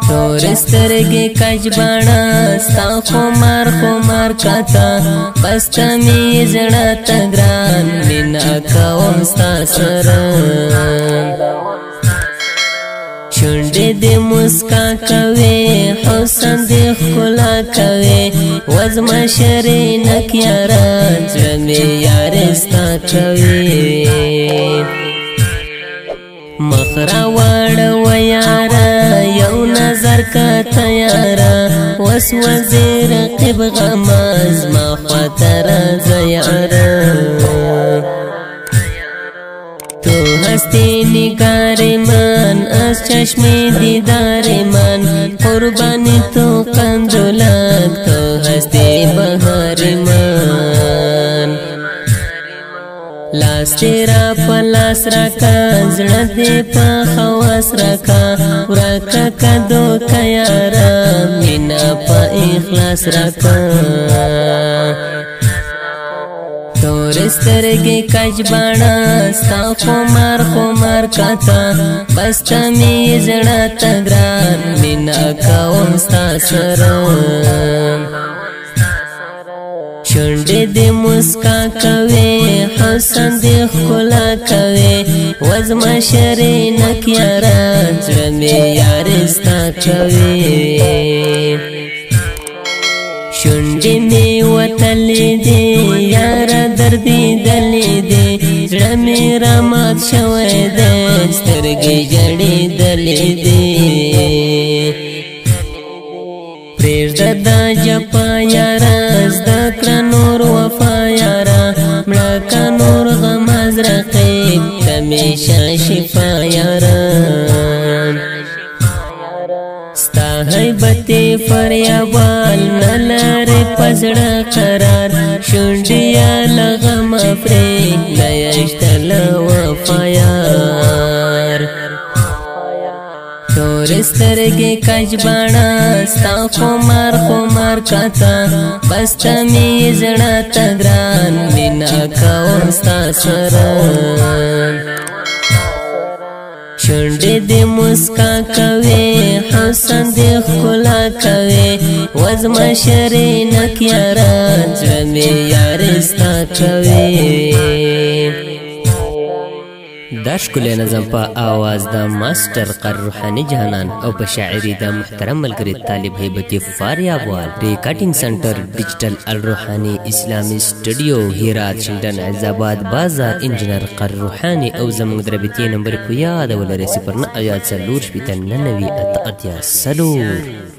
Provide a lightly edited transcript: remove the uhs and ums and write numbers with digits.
تور سترګې کجباڼه ستا خمار خمار کاته بسته مې زړه ته ګران مینه کوم ستا سره شونډې دې مسکا کوي حسن دې ښکلا کوي وزما شرینک یاره زړه مې یارې ستا کوي مخ راواړوه یاره یو نظر که تیاره وس وزې رقیب غمه زما خواته راځه یاره تو هستی نگار من از چشم دیدار من قربانی تو قندولک تو هستی بهار من لاس تیرا پلاس راکا زړه دې په خواس راکا ورکا کدو کا یارا مینا په اخلاص راکا تور سترګې کجباڼه ستا خمار خمار کاته بسته مې زړه ته ګران مینا کوم ستا سره شونډې دې مسکا کوي حسن دې ښکلا کوي وزما شرینک یاره زړه مې یارې ستا کوي شونډې مې وتلې دي یاره دردېدلې دي زړه مې رامات شوی دی سترګې ژړېدلې دي پرېږده دا جفا یاره زده کړه نور وفا یاره مړه که نور غم از رقیب همیشه شفا یاره ستا حیبت فریابال نلارې په زړه قرار شونډې له غمه پرېږده یشته له وفا یار تور سترګې کجباڼه ستا خمار خمار کاته بسته مې زړه ته ګران مینه کوم ستا سره شونډې دې مسکا کوي حسن دې ښکلا کوي وزما شرینک یاره زړه مې یارې ستا کوي دا ښکلی نظم په آواز د ماسټر قر روحاني جهانان او په شاعري د محترم ملګري طالب هیبت فاریابوال ریکارډینګ سنټر ډیجیټل الروحاني اسلامي سټوډیو هرات شلډن عزاباد بازار انجینر قر روحاني او زموږ د رابطې نمبر په یاد ولرئ 09 4 4 99 8 8 سلور